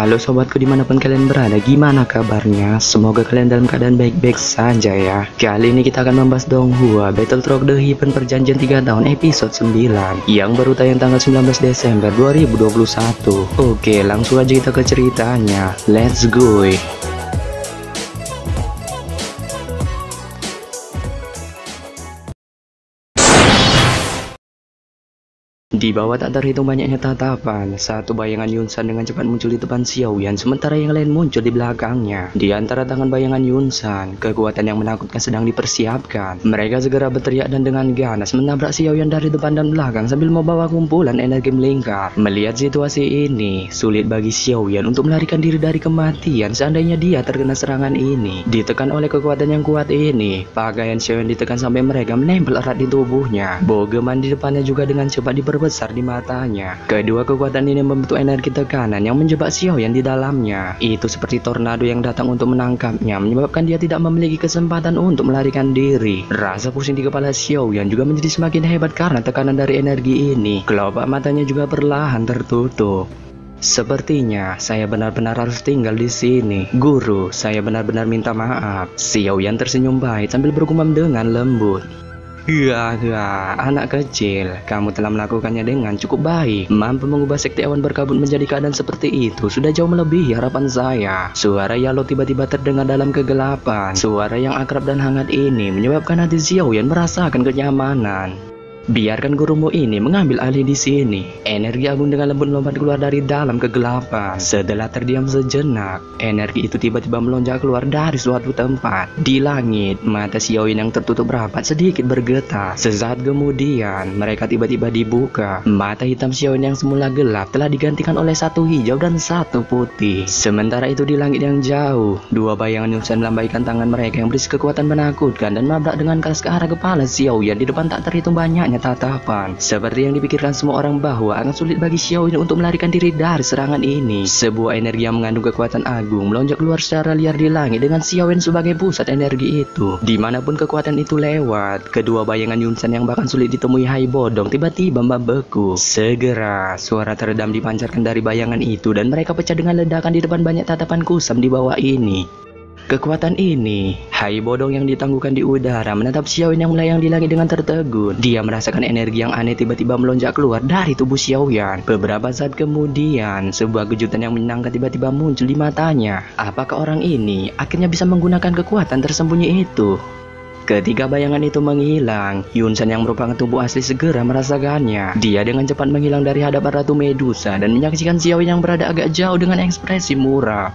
Halo sobatku dimanapun kalian berada, gimana kabarnya? Semoga kalian dalam keadaan baik-baik saja ya. Kali ini kita akan membahas Donghua Battle Rock The Heaven Perjanjian 3 tahun episode 9 yang baru tayang tanggal 19 Desember 2021. Oke, langsung aja kita ke ceritanya. Let's go. Di bawah tak terhitung banyaknya tatapan, satu bayangan Yunsan dengan cepat muncul di depan Xiaoyan, sementara yang lain muncul di belakangnya. Di antara tangan bayangan Yunsan, kekuatan yang menakutkan sedang dipersiapkan. Mereka segera berteriak dan dengan ganas menabrak Xiaoyan dari depan dan belakang sambil membawa kumpulan energi melingkar. Melihat situasi ini, sulit bagi Xiaoyan untuk melarikan diri dari kematian seandainya dia terkena serangan ini. Ditekan oleh kekuatan yang kuat ini, pakaian Xiaoyan ditekan sampai mereka menempel erat di tubuhnya. Bogeman di depannya juga dengan cepat diperbesar di matanya. Kedua kekuatan ini membentuk energi tekanan yang menjebak Xiaoyan di dalamnya. Itu seperti tornado yang datang untuk menangkapnya, menyebabkan dia tidak memiliki kesempatan untuk melarikan diri. Rasa pusing di kepala Xiaoyan juga menjadi semakin hebat karena tekanan dari energi ini. Kelopak matanya juga perlahan tertutup. Sepertinya saya benar-benar harus tinggal di sini. Guru, saya benar-benar minta maaf. Xiaoyan tersenyum baik sambil bergumam dengan lembut. Anak kecil, kamu telah melakukannya dengan cukup baik. Mampu mengubah sekte awan berkabut menjadi keadaan seperti itu sudah jauh melebihi harapan saya. Suara Yalo tiba-tiba terdengar dalam kegelapan. Suara yang akrab dan hangat ini menyebabkan hati Xiaoyan merasakan kenyamanan. Biarkan gurumu ini mengambil alih di sini. Energi agung dengan lembut melompat keluar dari dalam kegelapan. Setelah terdiam sejenak, energi itu tiba-tiba melonjak keluar dari suatu tempat. Di langit, mata Xiaoyan yang tertutup rapat sedikit bergetar. Sesaat kemudian, mereka tiba-tiba dibuka. Mata hitam Xiaoyan yang semula gelap telah digantikan oleh satu hijau dan satu putih. Sementara itu di langit yang jauh, dua bayangan Yunsan melambaikan tangan mereka yang berisi kekuatan menakutkan dan menabrak dengan keras ke arah kepala Xiaoyan di depan tak terhitung banyaknya tatapan. Seperti yang dipikirkan semua orang bahwa akan sulit bagi Xiaoyan untuk melarikan diri dari serangan ini. Sebuah energi yang mengandung kekuatan agung melonjak keluar secara liar di langit dengan Xiaoyan sebagai pusat energi itu. Dimanapun kekuatan itu lewat, kedua bayangan Yunsan yang bahkan sulit ditemui Hai Bodong tiba-tiba membeku. Segera suara teredam dipancarkan dari bayangan itu dan mereka pecah dengan ledakan di depan banyak tatapan kusam di bawah ini. Kekuatan ini, Hai Bodong yang ditangguhkan di udara menatap Xiaoyan yang melayang di langit dengan tertegun. Dia merasakan energi yang aneh tiba-tiba melonjak keluar dari tubuh Xiaoyan. Beberapa saat kemudian, sebuah kejutan yang menyenangkan tiba-tiba muncul di matanya. Apakah orang ini akhirnya bisa menggunakan kekuatan tersembunyi itu? Ketika bayangan itu menghilang, Yunsan yang merupakan tubuh asli segera merasakannya. Dia dengan cepat menghilang dari hadapan Ratu Medusa dan menyaksikan Xiaoyan yang berada agak jauh dengan ekspresi murah.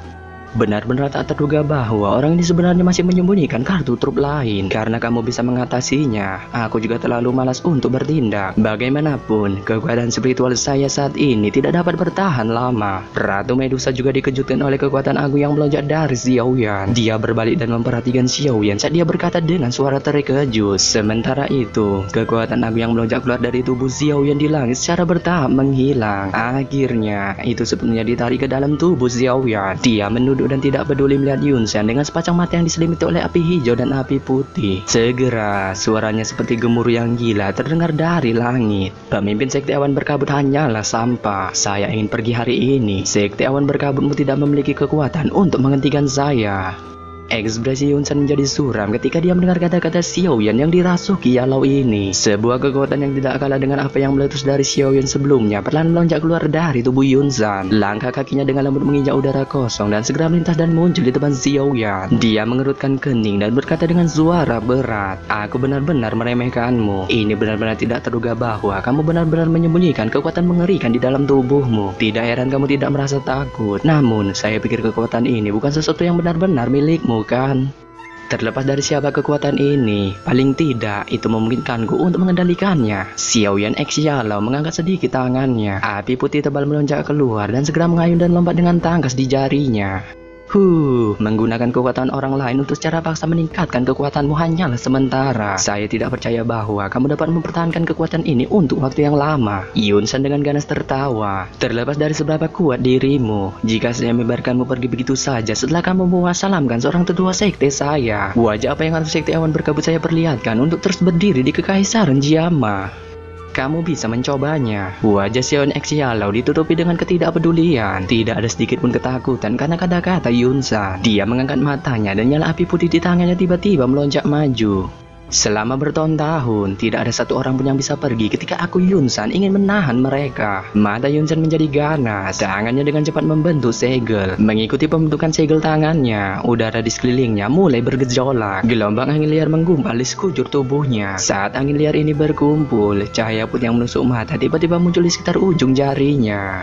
Benar-benar tak terduga bahwa orang ini sebenarnya masih menyembunyikan kartu truf lain. Karena kamu bisa mengatasinya, aku juga terlalu malas untuk bertindak. Bagaimanapun, kekuatan spiritual saya saat ini tidak dapat bertahan lama. Ratu Medusa juga dikejutkan oleh kekuatan agung yang melonjak dari Xiaoyan. Dia berbalik dan memperhatikan Xiaoyan saat dia berkata dengan suara terkejut. Sementara itu, kekuatan agung yang melonjak keluar dari tubuh Xiaoyan di langit secara bertahap menghilang. Akhirnya, itu sepenuhnya ditarik ke dalam tubuh Xiaoyan. Dia menunduk dan tidak peduli melihat Yunsan dengan sepasang mata yang diselimiti oleh api hijau dan api putih. Segera, suaranya seperti gemuruh yang gila terdengar dari langit. Pemimpin sekte awan berkabut hanyalah sampah. Saya ingin pergi hari ini. Sekte awan berkabutmu tidak memiliki kekuatan untuk menghentikan saya. Ekspresi Yunsan menjadi suram ketika dia mendengar kata-kata Xiaoyan yang dirasuki Yalo ini. Sebuah kekuatan yang tidak kalah dengan apa yang meletus dari Xiaoyan sebelumnya perlahan melonjak keluar dari tubuh Yunsan. Langkah kakinya dengan lembut menginjak udara kosong dan segera melintas dan muncul di depan Xiaoyan. Dia mengerutkan kening dan berkata dengan suara berat, "Aku benar-benar meremehkanmu. Ini benar-benar tidak terduga bahwa kamu benar-benar menyembunyikan kekuatan mengerikan di dalam tubuhmu. Tidak heran kamu tidak merasa takut. Namun, saya pikir kekuatan ini bukan sesuatu yang benar-benar milikmu, kan? Terlepas dari siapa kekuatan ini, paling tidak itu memungkinkanku untuk mengendalikannya." Xiaoyan X Yalo mengangkat sedikit tangannya. Api putih tebal melonjak keluar dan segera mengayun dan lompat dengan tangkas di jarinya. Menggunakan kekuatan orang lain untuk secara paksa meningkatkan kekuatanmu hanyalah sementara. Saya tidak percaya bahwa kamu dapat mempertahankan kekuatan ini untuk waktu yang lama. Yunsan dengan ganas tertawa. Terlepas dari seberapa kuat dirimu, jika saya membiarkanmu pergi begitu saja setelah kamu mewasalamkan seorang tetua sekte saya, wajah apa yang harus sekte awan berkabut saya perlihatkan untuk terus berdiri di kekaisaran Jiama? Kamu bisa mencobanya. Wajah Xiao Xiaolao ditutupi dengan ketidakpedulian. Tidak ada sedikit pun ketakutan karena kata-kata Yunsan. Dia mengangkat matanya dan nyala api putih di tangannya tiba-tiba melonjak maju. Selama bertahun-tahun, tidak ada satu orang pun yang bisa pergi ketika aku Yunsan ingin menahan mereka. Mata Yunsan menjadi ganas, tangannya dengan cepat membentuk segel. Mengikuti pembentukan segel tangannya, udara di sekelilingnya mulai bergejolak. Gelombang angin liar menggumpal di sekujur tubuhnya. Saat angin liar ini berkumpul, cahaya putih yang menusuk mata tiba-tiba muncul di sekitar ujung jarinya.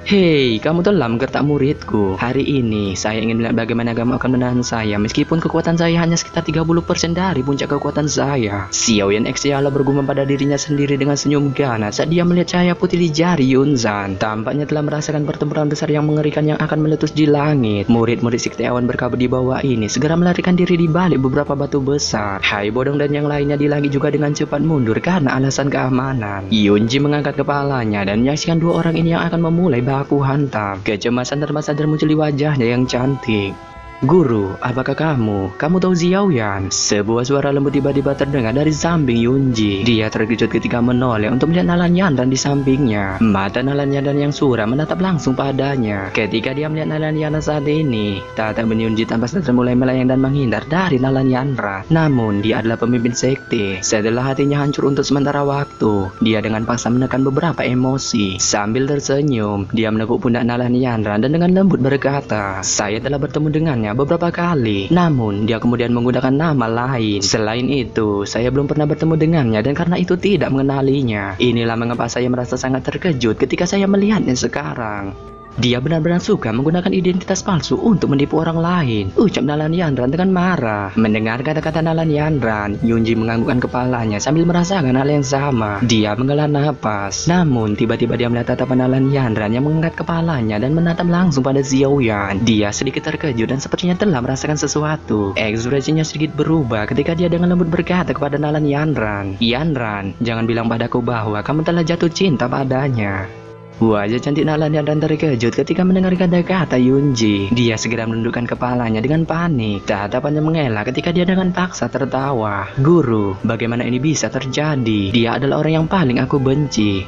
Hei, kamu telah menggertak muridku. Hari ini, saya ingin melihat bagaimana kamu akan menahan saya meskipun kekuatan saya hanya sekitar 30% dari puncak kekuatan saya. Xiao Xiaolao bergumam pada dirinya sendiri dengan senyum ganas saat dia melihat cahaya putih di jari Yunsan. Tampaknya telah merasakan pertempuran besar yang mengerikan yang akan meletus di langit. Murid-murid sekte awan berkabut di bawah ini segera melarikan diri di balik beberapa batu besar. Hai Bodong dan yang lainnya di langit juga dengan cepat mundur karena alasan keamanan. Yunji mengangkat kepalanya dan menyaksikan dua orang ini yang akan memulai baku hantam. Kecemasan tersadar muncul di wajahnya yang cantik. Guru, apakah kamu? Kamu tahu Xiaoyan? Sebuah suara lembut tiba-tiba terdengar dari samping Yunji. Dia terkejut ketika menoleh untuk melihat Nalan Yanran di sampingnya. Mata Nalan Yanran yang suram menatap langsung padanya. Ketika dia melihat Nalan Yanran saat ini, tatapan Yunji tanpa sadar mulai melayang dan menghindar dari Nalan Yanran. Namun, dia adalah pemimpin sekte. Setelah hatinya hancur untuk sementara waktu, dia dengan paksa menekan beberapa emosi. Sambil tersenyum, dia menekuk pundak Nalan Yanran dan dengan lembut berkata, "Saya telah bertemu dengannya beberapa kali, namun dia kemudian menggunakan nama lain. Selain itu, saya belum pernah bertemu dengannya dan karena itu tidak mengenalinya. Inilah mengapa saya merasa sangat terkejut ketika saya melihatnya sekarang. Dia benar-benar suka menggunakan identitas palsu untuk menipu orang lain," ucap Nalan Yanran dengan marah. Mendengar kata-kata Nalan Yanran, Yunji menganggukkan kepalanya sambil merasakan hal yang sama. Dia menghela napas. Namun tiba-tiba dia melihat tatapan Nalan Yanran yang mengangkat kepalanya dan menatap langsung pada Xiaoyan. Dia sedikit terkejut dan sepertinya telah merasakan sesuatu. Ekspresinya sedikit berubah ketika dia dengan lembut berkata kepada Nalan Yanran, "Yanran, jangan bilang padaku bahwa kamu telah jatuh cinta padanya." Wajah cantik Nalan Yanran terkejut ketika mendengar kata-kata Yunji. Dia segera menundukkan kepalanya dengan panik. Tatapannya mengelak ketika dia dengan paksa tertawa. "Guru, bagaimana ini bisa terjadi? Dia adalah orang yang paling aku benci."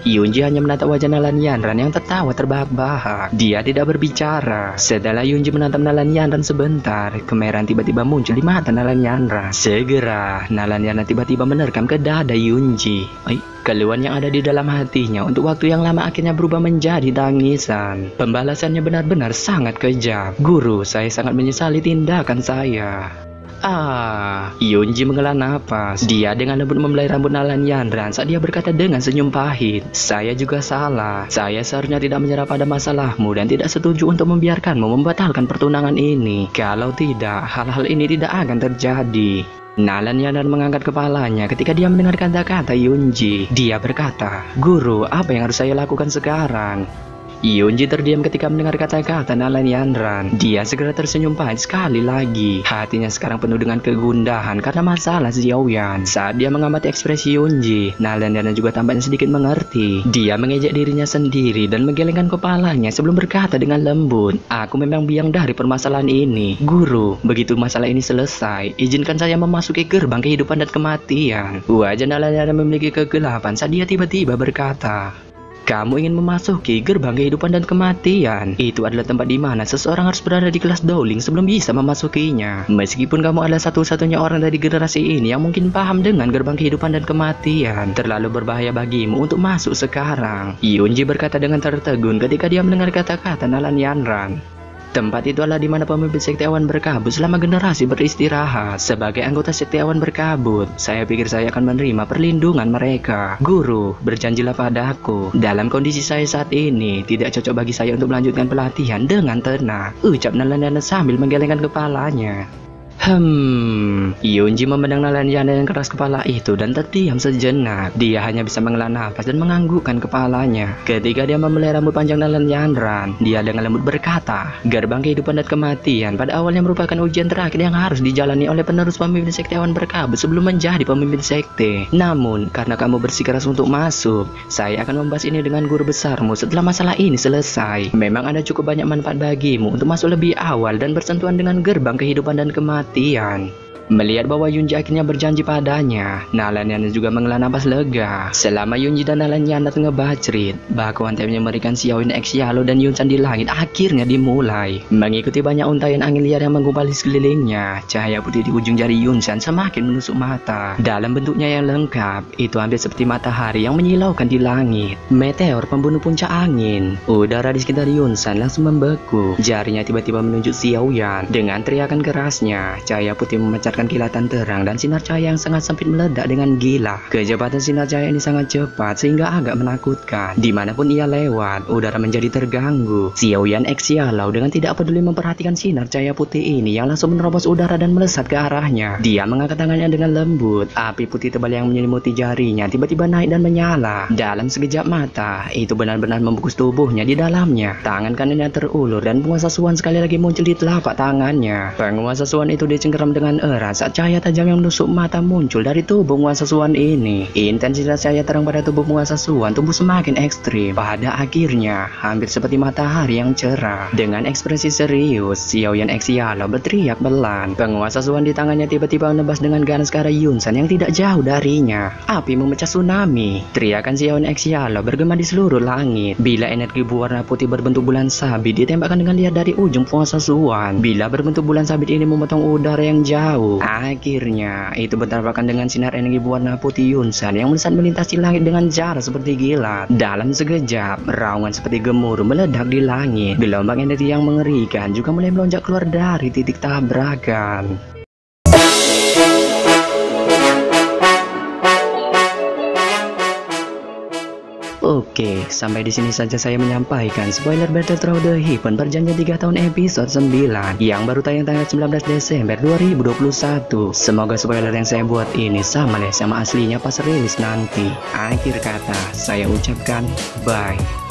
Yunji hanya menatap wajah Nalan Yanran yang tertawa terbahak-bahak. Dia tidak berbicara. Setelah Yunji menatap Nalan Yanran sebentar, kemerahan tiba-tiba muncul di mata Nalan Yanran. Segera, Nalan Yanran tiba-tiba menerkam ke dada Yunji. Keluhan yang ada di dalam hatinya untuk waktu yang lama akhirnya berubah menjadi tangisan. Pembalasannya benar-benar sangat kejam. "Guru, saya sangat menyesali tindakan saya." Yunji menghela napas. Dia dengan lembut membelai rambut Nalan Yanran saat dia berkata dengan senyum pahit, "Saya juga salah. Saya seharusnya tidak menyerah pada masalahmu dan tidak setuju untuk membiarkanmu membatalkan pertunangan ini. Kalau tidak, hal-hal ini tidak akan terjadi." Nalan Yanran mengangkat kepalanya ketika dia mendengar kata-kata Yunji. Dia berkata, "Guru, apa yang harus saya lakukan sekarang?" Yunji terdiam ketika mendengar kata-kata Nalan Yanran. Dia segera tersenyum pahit sekali lagi. Hatinya sekarang penuh dengan kegundahan karena masalah Xiaoyan. Saat dia mengamati ekspresi Yunji, Nalan Yanran juga tampaknya sedikit mengerti. Dia mengejek dirinya sendiri dan menggelengkan kepalanya sebelum berkata dengan lembut, "Aku memang biang dari permasalahan ini. Guru, begitu masalah ini selesai, izinkan saya memasuki gerbang kehidupan dan kematian." Wajah Nalan Yanran memiliki kegelapan saat dia tiba-tiba berkata, "Kamu ingin memasuki gerbang kehidupan dan kematian? Itu adalah tempat di mana seseorang harus berada di kelas Dowling sebelum bisa memasukinya. Meskipun kamu adalah satu-satunya orang dari generasi ini yang mungkin paham dengan gerbang kehidupan dan kematian, terlalu berbahaya bagimu untuk masuk sekarang." Yunji berkata dengan tertegun ketika dia mendengar kata-kata Nalan Yanran. Tempat itu adalah di mana pemimpin sekte awan berkabut selama generasi beristirahat. Sebagai anggota sekte awan berkabut, saya pikir saya akan menerima perlindungan mereka. Guru, berjanjilah padaku. Dalam kondisi saya saat ini, tidak cocok bagi saya untuk melanjutkan pelatihan dengan tenang, ucap Nalan Yanran sambil menggelengkan kepalanya. Yunji memandang Nalan Yanran yang keras kepala itu dan terdiam sejenak. Dia hanya bisa menghela nafas dan menganggukkan kepalanya. Ketika dia membelai rambut panjang Nalan Yanran, dia dengan lembut berkata, "Gerbang kehidupan dan kematian pada awalnya merupakan ujian terakhir yang harus dijalani oleh penerus pemimpin sekte awan berkabut sebelum menjadi pemimpin sekte. Namun, karena kamu bersikeras untuk masuk, saya akan membahas ini dengan guru besarmu setelah masalah ini selesai. Memang ada cukup banyak manfaat bagimu untuk masuk lebih awal dan bersentuhan dengan gerbang kehidupan dan kematian. perhatian. Melihat bahwa Yunji akhirnya berjanji padanya, Nalan Yana juga menghela napas lega. Selama Yunji dan Nalan Yana tengah bacrit, bakuan timnya memberikan Xiaoyan X Yalo dan Yunsan di langit akhirnya dimulai. Mengikuti banyak untaian angin liar yang menggubali sekelilingnya, cahaya putih di ujung jari Yunsan semakin menusuk mata. Dalam bentuknya yang lengkap, itu hampir seperti matahari yang menyilaukan di langit. Meteor pembunuh puncak angin. Udara di sekitar Yunsan langsung membeku. Jarinya tiba-tiba menunjuk Xiaoyan. Dengan teriakan kerasnya, cahaya putih memancarkan kilatan terang dan sinar cahaya yang sangat sempit meledak dengan gila. Kecepatan sinar cahaya ini sangat cepat sehingga agak menakutkan. Dimanapun ia lewat, udara menjadi terganggu. Xiaoyan X Yalo dengan tidak peduli memperhatikan sinar cahaya putih ini yang langsung menerobos udara dan melesat ke arahnya. Dia mengangkat tangannya dengan lembut. Api putih tebal yang menyelimuti jarinya tiba-tiba naik dan menyala. Dalam sekejap mata, itu benar-benar membungkus tubuhnya di dalamnya. Tangan kanannya terulur dan penguasa Suan sekali lagi muncul di telapak tangannya. Penguasa Suan itu dicengkeram dengan erat saat cahaya tajam yang menusuk mata muncul dari tubuh penguasa Suan ini. Intensitas cahaya terang pada tubuh penguasa Suan tumbuh semakin ekstrim. Pada akhirnya, hampir seperti matahari yang cerah. Dengan ekspresi serius, Xiaoyan X Yalo berteriak belan. Penguasa Suan di tangannya tiba-tiba menebas dengan ganas ke arah Yunsan yang tidak jauh darinya. Api memecah tsunami. Teriakan Xiaoyan X Yalo bergema di seluruh langit. Bila energi berwarna putih berbentuk bulan sabit ditembakkan dengan lihat dari ujung penguasa Suan. Bila berbentuk bulan sabit ini memotong udara yang jauh. Akhirnya, itu bertabrakan dengan sinar energi berwarna putih Yunsan yang melesat melintasi langit dengan jarak seperti kilat. Dalam sekejap, raungan seperti gemuruh meledak di langit. Gelombang energi yang mengerikan juga mulai melonjak keluar dari titik tabrakan. Oke, sampai di sini saja saya menyampaikan spoiler Battle Through the Heaven perjanjian 3 tahun episode 9 yang baru tayang tanggal 19 Desember 2021. Semoga spoiler yang saya buat ini sama aslinya pas rilis nanti. Akhir kata, saya ucapkan bye.